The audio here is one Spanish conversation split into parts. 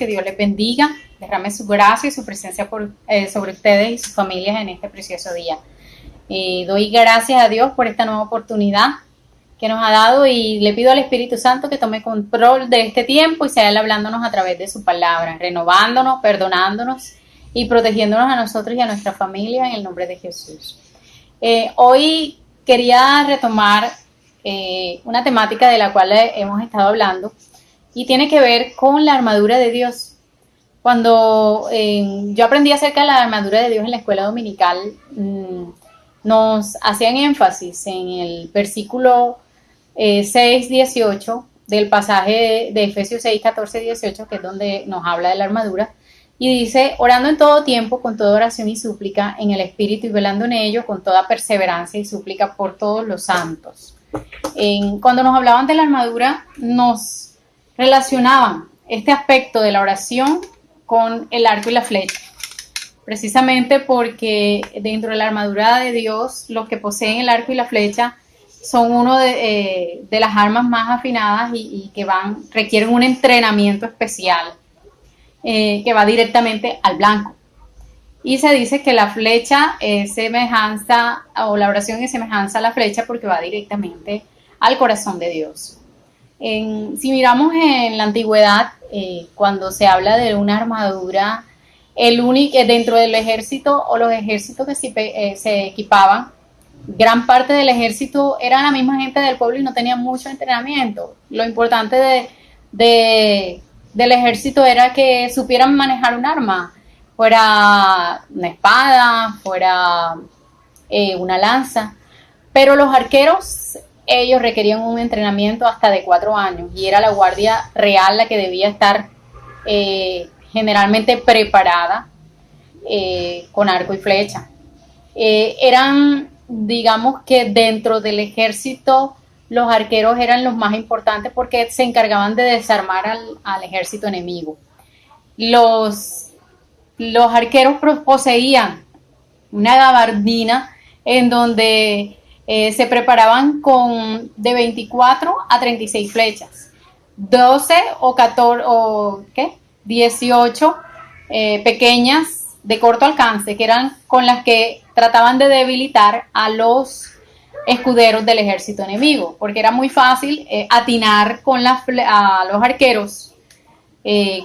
que Dios les bendiga, derrame su gracia y su presencia sobre ustedes y sus familias en este precioso día. Doy gracias a Dios por esta nueva oportunidad que nos ha dado y le pido al Espíritu Santo que tome control de este tiempo y sea Él hablándonos a través de su palabra, renovándonos, perdonándonos y protegiéndonos a nosotros y a nuestra familia en el nombre de Jesús. Hoy quería retomar una temática de la cual hemos estado hablando y tiene que ver con la armadura de Dios. Cuando yo aprendí acerca de la armadura de Dios en la escuela dominical, nos hacían énfasis en el versículo 6:18 del pasaje de Efesios 6:14-18, que es donde nos habla de la armadura, y dice: orando en todo tiempo con toda oración y súplica en el Espíritu y velando en ello con toda perseverancia y súplica por todos los santos. Cuando nos hablaban de la armadura, nos relacionaban este aspecto de la oración con el arco y la flecha, precisamente porque dentro de la armadura de Dios, los que poseen el arco y la flecha son uno de las armas más afinadas y que requieren un entrenamiento especial que va directamente al blanco. Y se dice que la flecha es semejanza, o la oración es semejanza a la flecha porque va directamente al corazón de Dios. Si miramos en la antigüedad, cuando se habla de una armadura, dentro del ejército o los ejércitos que se equipaban, gran parte del ejército era la misma gente del pueblo y no tenían mucho entrenamiento. Lo importante del ejército era que supieran manejar un arma, fuera una espada, fuera una lanza, pero los arqueros, ellos requerían un entrenamiento hasta de 4 años y era la guardia real la que debía estar generalmente preparada con arco y flecha. Digamos que dentro del ejército los arqueros eran los más importantes porque se encargaban de desarmar al ejército enemigo. Los arqueros poseían una gabardina en donde se preparaban de 24 a 36 flechas, 12 o 14 18 pequeñas de corto alcance, que eran con las que trataban de debilitar a los escuderos del ejército enemigo, porque era muy fácil atinar a los arqueros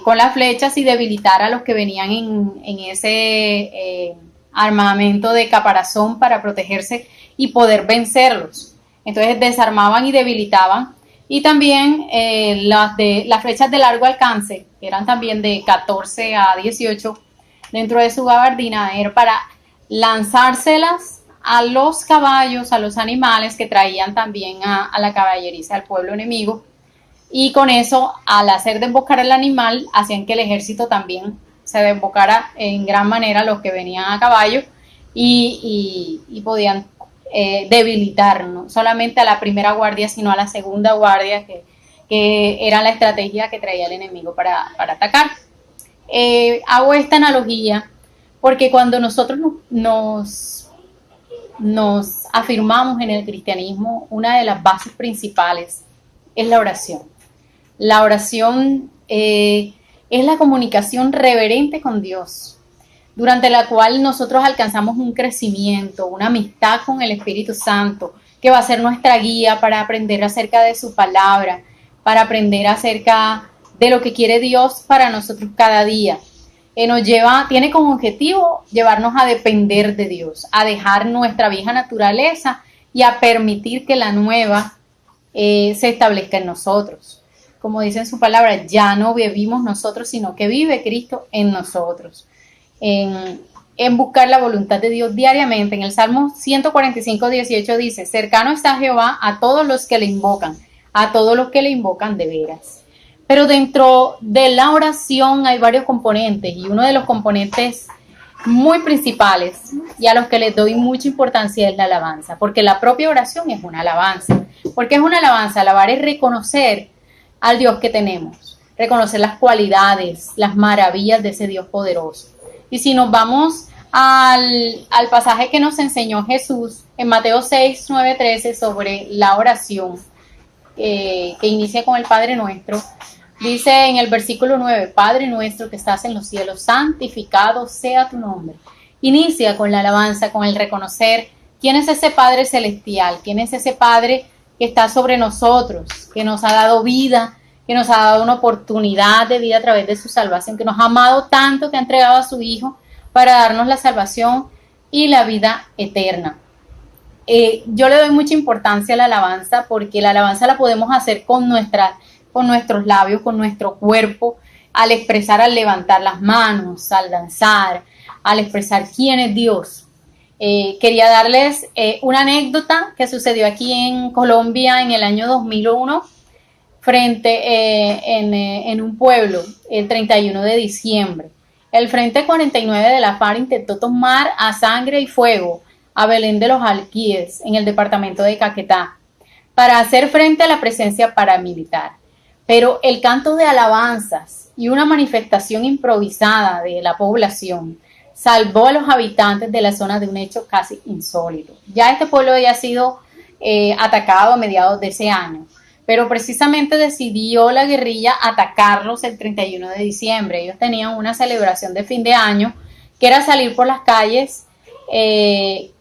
con las flechas y debilitar a los que venían en ese armamento de caparazón para protegerse y poder vencerlos. Entonces desarmaban y debilitaban. Y también las flechas de largo alcance, que eran también de 14 a 18 dentro de su gabardina, era para lanzárselas a los caballos, a los animales que traían también a la caballeriza al pueblo enemigo, y con eso, al hacer desbocar al animal, hacían que el ejército también se desbocara en gran manera los que venían a caballo y podían debilitar no solamente a la primera guardia, sino a la segunda guardia, que era la estrategia que traía el enemigo para atacar. Hago esta analogía porque cuando nosotros nos afirmamos en el cristianismo, una de las bases principales es la oración. La oración es la comunicación reverente con Dios, durante la cual nosotros alcanzamos un crecimiento, una amistad con el Espíritu Santo, que va a ser nuestra guía para aprender acerca de su palabra, para aprender acerca de lo que quiere Dios para nosotros cada día. Tiene como objetivo llevarnos a depender de Dios, a dejar nuestra vieja naturaleza y a permitir que la nueva se establezca en nosotros. Como dice en su palabra, ya no vivimos nosotros, sino que vive Cristo en nosotros. En buscar la voluntad de Dios diariamente. En el Salmo 145:18 dice: cercano está Jehová a todos los que le invocan, a todos los que le invocan de veras. Pero dentro de la oración hay varios componentes, y uno de los componentes muy principales y a los que les doy mucha importancia es la alabanza, porque la propia oración es una alabanza. ¿Por qué es una alabanza? Alabar es reconocer al Dios que tenemos, reconocer las cualidades, las maravillas de ese Dios poderoso. Y si nos vamos al pasaje que nos enseñó Jesús en Mateo 6:9-13 sobre la oración, que inicia con el Padre Nuestro, Dice en el versículo 9, Padre nuestro que estás en los cielos, santificado sea tu nombre. Inicia con la alabanza, con el reconocer quién es ese Padre celestial, quién es ese Padre que está sobre nosotros, que nos ha dado vida, que nos ha dado una oportunidad de vida a través de su salvación, que nos ha amado tanto que ha entregado a su Hijo para darnos la salvación y la vida eterna. Yo le doy mucha importancia a la alabanza porque la alabanza la podemos hacer con nuestros labios, con nuestro cuerpo, al expresar, al levantar las manos, al danzar, al expresar quién es Dios. Quería darles una anécdota que sucedió aquí en Colombia en el año 2001 en un pueblo, el 31 de diciembre. El Frente 49 de la FARC intentó tomar a sangre y fuego a Belén de los Alquíes, en el departamento de Caquetá, para hacer frente a la presencia paramilitar. Pero el canto de alabanzas y una manifestación improvisada de la población salvó a los habitantes de la zona de un hecho casi insólito. Ya este pueblo había sido atacado a mediados de ese año, pero precisamente decidió la guerrilla atacarlos el 31 de diciembre. Ellos tenían una celebración de fin de año, que era salir por las calles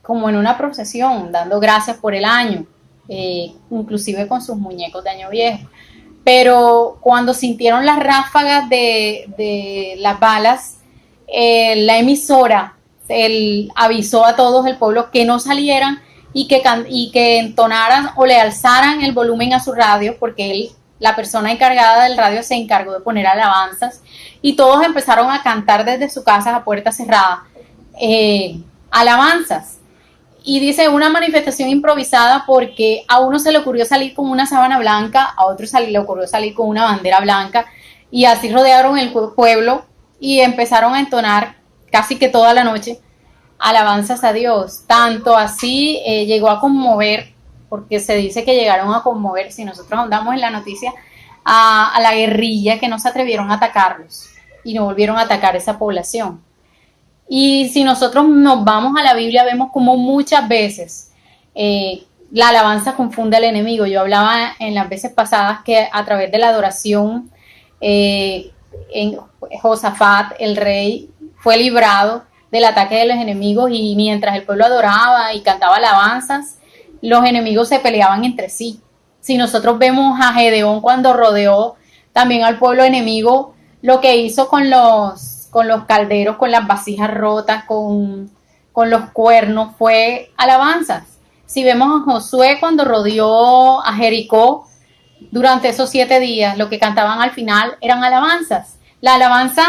como en una procesión, dando gracias por el año, inclusive con sus muñecos de año viejo. Pero cuando sintieron las ráfagas de las balas, la emisora avisó a todos el pueblo que no salieran y que entonaran o le alzaran el volumen a su radio, porque la persona encargada del radio se encargó de poner alabanzas y todos empezaron a cantar desde su casa a puerta cerrada alabanzas. Y dice una manifestación improvisada porque a uno se le ocurrió salir con una sábana blanca, a otro le ocurrió salir con una bandera blanca, y así rodearon el pueblo y empezaron a entonar casi que toda la noche alabanzas a Dios. Tanto así llegó a conmover, porque se dice que llegaron a conmover, si nosotros andamos en la noticia, a la guerrilla, que no se atrevieron a atacarlos y no volvieron a atacar esa población. Y si nosotros nos vamos a la Biblia, vemos como muchas veces la alabanza confunde al enemigo. Yo hablaba en las veces pasadas que a través de la adoración en Josafat, el rey, fue librado del ataque de los enemigos, y mientras el pueblo adoraba y cantaba alabanzas, los enemigos se peleaban entre sí. Si nosotros vemos a Gedeón cuando rodeó también al pueblo enemigo, lo que hizo con los calderos, con las vasijas rotas, con los cuernos, fue alabanzas. Si vemos a Josué cuando rodeó a Jericó, durante esos 7 días, lo que cantaban al final eran alabanzas. La alabanza,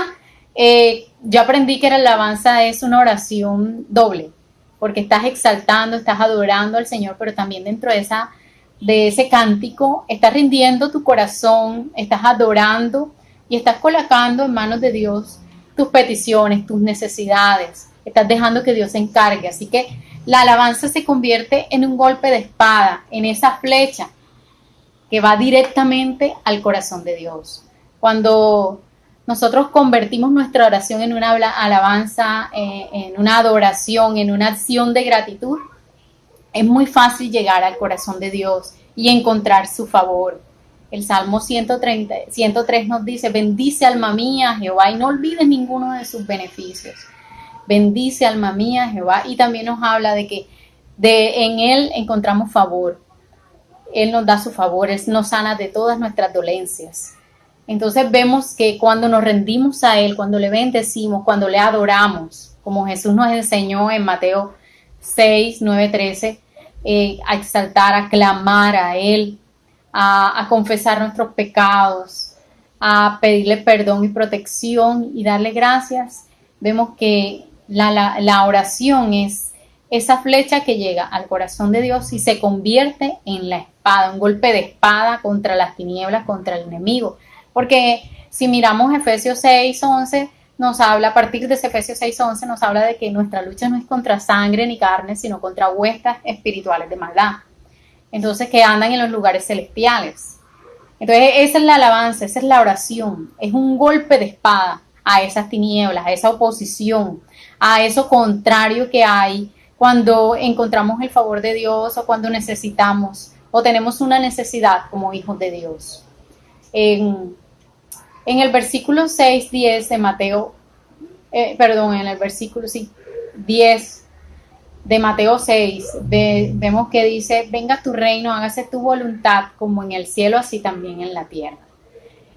yo aprendí que la alabanza es una oración doble, porque estás exaltando, estás adorando al Señor, pero también dentro de ese cántico estás rindiendo tu corazón, estás adorando y estás colocando en manos de Dios tus peticiones, tus necesidades, estás dejando que Dios se encargue. Así que la alabanza se convierte en un golpe de espada, en esa flecha que va directamente al corazón de Dios. Cuando nosotros convertimos nuestra oración en una alabanza, en una adoración, en una acción de gratitud, es muy fácil llegar al corazón de Dios y encontrar su favor. El Salmo 103 nos dice: bendice alma mía Jehová y no olvides ninguno de sus beneficios. Bendice alma mía Jehová. Y también nos habla de que en Él encontramos favor. Él nos da su favor, Él nos sana de todas nuestras dolencias. Entonces vemos que cuando nos rendimos a Él, cuando le bendecimos, cuando le adoramos, como Jesús nos enseñó en Mateo 6, 9, 13, a exaltar, a clamar a Él, a confesar nuestros pecados, a pedirle perdón y protección y darle gracias, vemos que la oración es esa flecha que llega al corazón de Dios y se convierte en la espada, un golpe de espada contra las tinieblas, contra el enemigo. Porque si miramos Efesios 6:11, nos habla, a partir de Efesios 6:11, nos habla de que nuestra lucha no es contra sangre ni carne, sino contra huestes espirituales de maldad. Entonces, que andan en los lugares celestiales. Entonces, esa es la alabanza, esa es la oración. Es un golpe de espada a esas tinieblas, a esa oposición, a eso contrario que hay cuando encontramos el favor de Dios o cuando necesitamos o tenemos una necesidad como hijos de Dios. En el versículo 6, 10 de Mateo, en el versículo 10 de Mateo 6, vemos que dice, venga tu reino, hágase tu voluntad como en el cielo, así también en la tierra.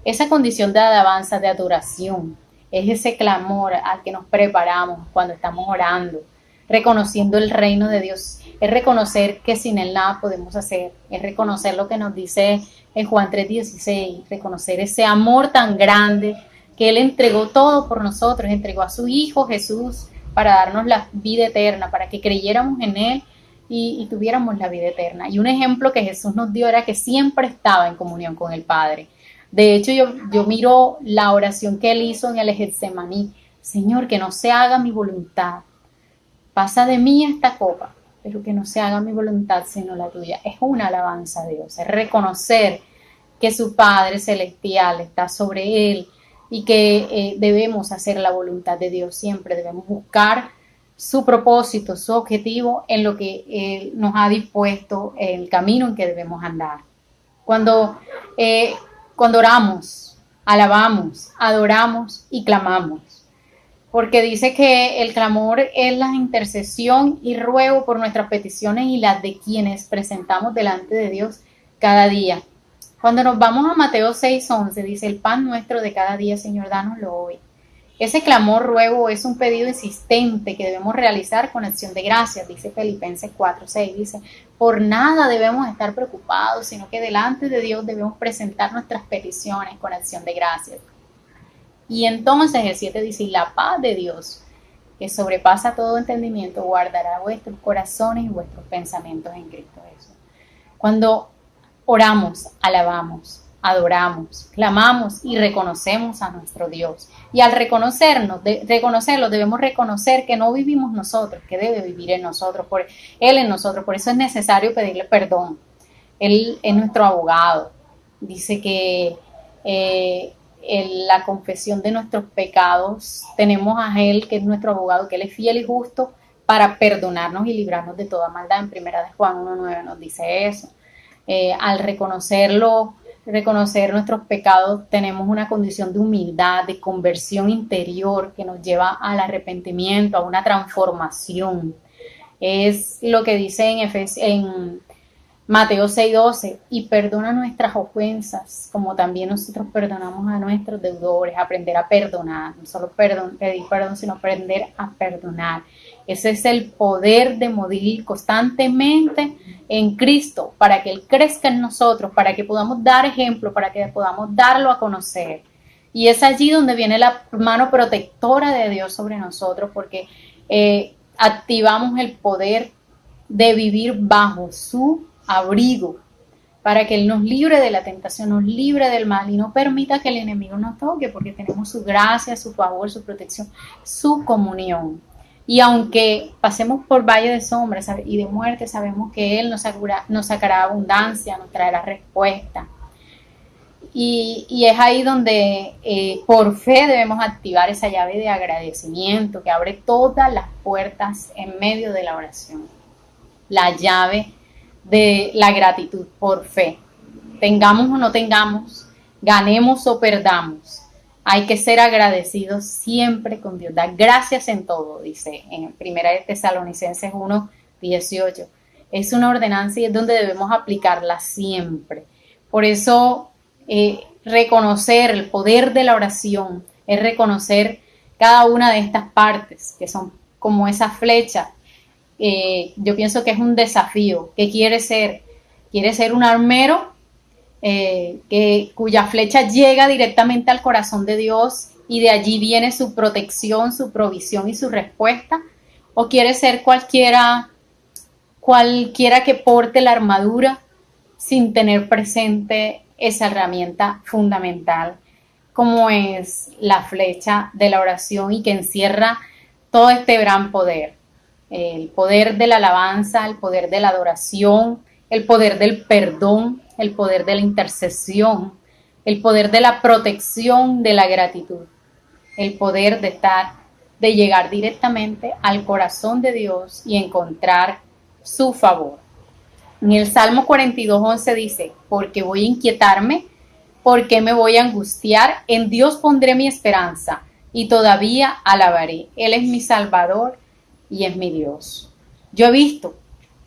Esa condición de alabanza, de adoración, es ese clamor al que nos preparamos cuando estamos orando, reconociendo el reino de Dios. Es reconocer que sin Él nada podemos hacer. Es reconocer lo que nos dice en Juan 3:16, reconocer ese amor tan grande que Él entregó todo por nosotros, entregó a su Hijo Jesús para darnos la vida eterna, para que creyéramos en Él y tuviéramos la vida eterna. Y un ejemplo que Jesús nos dio era que siempre estaba en comunión con el Padre. De hecho, yo miro la oración que Él hizo en el Getsemaní. Señor, que no se haga mi voluntad. Pasa de mí esta copa, pero que no se haga mi voluntad sino la tuya. Es una alabanza a Dios, es reconocer que su Padre Celestial está sobre Él y que debemos hacer la voluntad de Dios siempre. Debemos buscar su propósito, su objetivo en lo que Él nos ha dispuesto, el camino en que debemos andar. Cuando oramos, alabamos, adoramos y clamamos. Porque dice que el clamor es la intercesión y ruego por nuestras peticiones y las de quienes presentamos delante de Dios cada día. Cuando nos vamos a Mateo 6:11, dice, el pan nuestro de cada día, Señor, dánoslo hoy. Ese clamor, ruego, es un pedido insistente que debemos realizar con acción de gracias, dice Filipenses 4:6, dice, por nada debemos estar preocupados, sino que delante de Dios debemos presentar nuestras peticiones con acción de gracias. Y entonces el 7 dice, y la paz de Dios, que sobrepasa todo entendimiento, guardará vuestros corazones y vuestros pensamientos en Cristo Jesús. Cuando oramos, alabamos, adoramos, clamamos y reconocemos a nuestro Dios. Y al reconocerlo, debemos reconocer que no vivimos nosotros, que debe vivir en nosotros, Él en nosotros. Por eso es necesario pedirle perdón. Él es nuestro abogado. Dice que en la confesión de nuestros pecados tenemos a Él, que es nuestro abogado, que Él es fiel y justo para perdonarnos y librarnos de toda maldad. En 1 Juan 1:9 nos dice eso. Al reconocer nuestros pecados, tenemos una condición de humildad, de conversión interior que nos lleva al arrepentimiento, a una transformación. Es lo que dice en Mateo 6:12, y perdona nuestras ofensas, como también nosotros perdonamos a nuestros deudores. Aprender a perdonar, no solo pedir perdón, sino aprender a perdonar. Ese es el poder de morir constantemente en Cristo, para que Él crezca en nosotros, para que podamos dar ejemplo, para que podamos darlo a conocer. Y es allí donde viene la mano protectora de Dios sobre nosotros, porque activamos el poder de vivir bajo su abrigo, para que Él nos libre de la tentación, nos libre del mal y no permita que el enemigo nos toque, porque tenemos su gracia, su favor, su protección, su comunión. Y aunque pasemos por valle de sombras y de muerte, sabemos que Él nos sacará abundancia, nos traerá respuesta. Y es ahí donde por fe debemos activar esa llave de agradecimiento que abre todas las puertas en medio de la oración. La llave de la gratitud por fe. Tengamos o no tengamos, ganemos o perdamos, hay que ser agradecidos siempre con Dios. Dar gracias en todo, dice en 1 Tesalonicenses 1:18. Es una ordenanza y es donde debemos aplicarla siempre. Por eso reconocer el poder de la oración es reconocer cada una de estas partes que son como esa flecha. Yo pienso que es un desafío. ¿Qué quiere ser? Quiere ser un armero cuya flecha llega directamente al corazón de Dios y de allí viene su protección, su provisión y su respuesta. ¿O quiere ser cualquiera que porte la armadura sin tener presente esa herramienta fundamental como es la flecha de la oración y que encierra todo este gran poder? El poder de la alabanza, el poder de la adoración, el poder del perdón, el poder de la intercesión, el poder de la protección, de la gratitud, el poder de llegar directamente al corazón de Dios y encontrar su favor. En el Salmo 42:11 dice, porque voy a inquietarme ¿Por qué me voy a angustiar? En Dios pondré mi esperanza y todavía alabaré. Él es mi Salvador y es mi Dios. Yo he visto,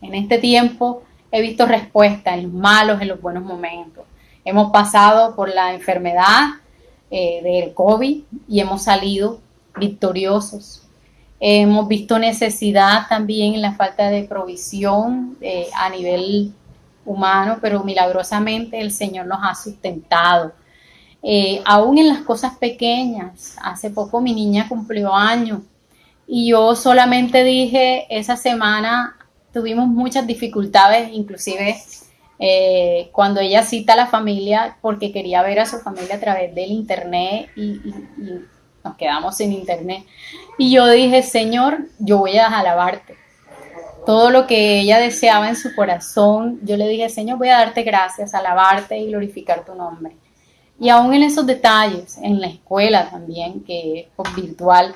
en este tiempo, he visto respuestas en los malos, en los buenos momentos. Hemos pasado por la enfermedad del COVID y hemos salido victoriosos. Hemos visto necesidad también en la falta de provisión a nivel humano, pero milagrosamente el Señor nos ha sustentado. Aún en las cosas pequeñas, hace poco mi niña cumplió años y yo solamente dije, esa semana tuvimos muchas dificultades, inclusive cuando ella cita a la familia porque quería ver a su familia a través del internet y nos quedamos sin internet. Y yo dije, Señor, yo voy a alabarte. Todo lo que ella deseaba en su corazón, yo le dije, Señor, voy a darte gracias, alabarte y glorificar tu nombre. Y aún en esos detalles, en la escuela también, que es virtual,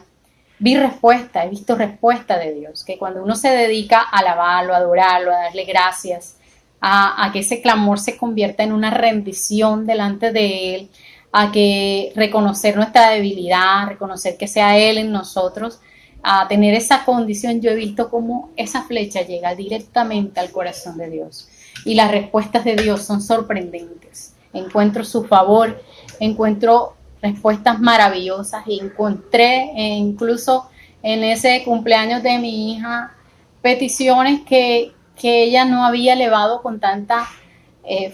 vi respuesta, he visto respuesta de Dios, que cuando uno se dedica a alabarlo, a adorarlo, a darle gracias, a que ese clamor se convierta en una rendición delante de Él, a que reconocer nuestra debilidad, reconocer que sea Él en nosotros, a tener esa condición, yo he visto cómo esa flecha llega directamente al corazón de Dios. Y las respuestas de Dios son sorprendentes. Encuentro su favor, encuentro respuestas maravillosas y encontré incluso en ese cumpleaños de mi hija peticiones que ella no había elevado con tanta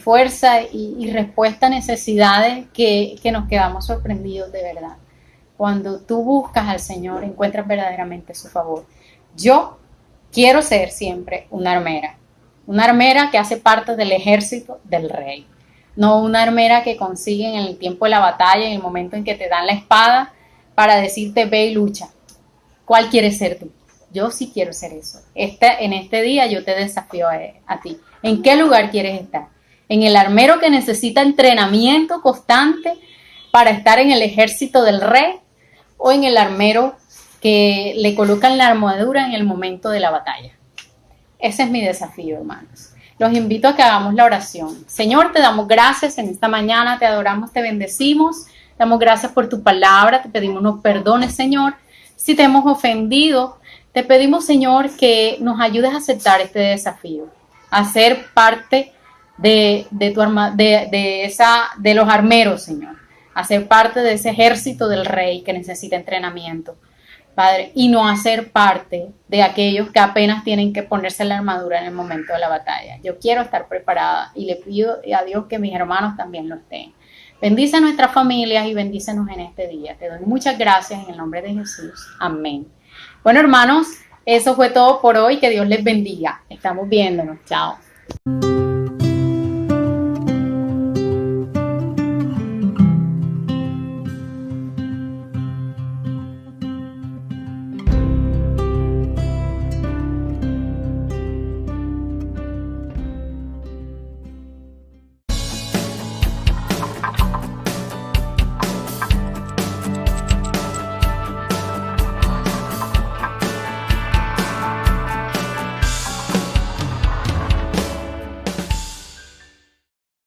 fuerza y respuesta a necesidades que nos quedamos sorprendidos de verdad. Cuando tú buscas al Señor, encuentras verdaderamente su favor. Yo quiero ser siempre una armera que hace parte del ejército del rey. No una armera que consigue en el tiempo de la batalla, en el momento en que te dan la espada, para decirte ve y lucha. ¿Cuál quieres ser tú? Yo sí quiero ser eso. En este día yo te desafío a ti. ¿En qué lugar quieres estar? ¿En el armero que necesita entrenamiento constante para estar en el ejército del rey? ¿O en el armero que le colocan la armadura en el momento de la batalla? Ese es mi desafío, hermanos. Los invito a que hagamos la oración. Señor, te damos gracias en esta mañana, te adoramos, te bendecimos, damos gracias por tu palabra, te pedimos nos perdones, Señor, si te hemos ofendido. Te pedimos, Señor, que nos ayudes a aceptar este desafío, a ser parte de los armeros, Señor, a ser parte de ese ejército del rey que necesita entrenamiento, Padre, y no a ser parte de aquellos que apenas tienen que ponerse la armadura en el momento de la batalla. Yo quiero estar preparada y le pido a Dios que mis hermanos también lo estén. Bendice a nuestras familias y bendícenos en este día. Te doy muchas gracias en el nombre de Jesús. Amén. Bueno, hermanos, eso fue todo por hoy. Que Dios les bendiga. Estamos viéndonos. Chao.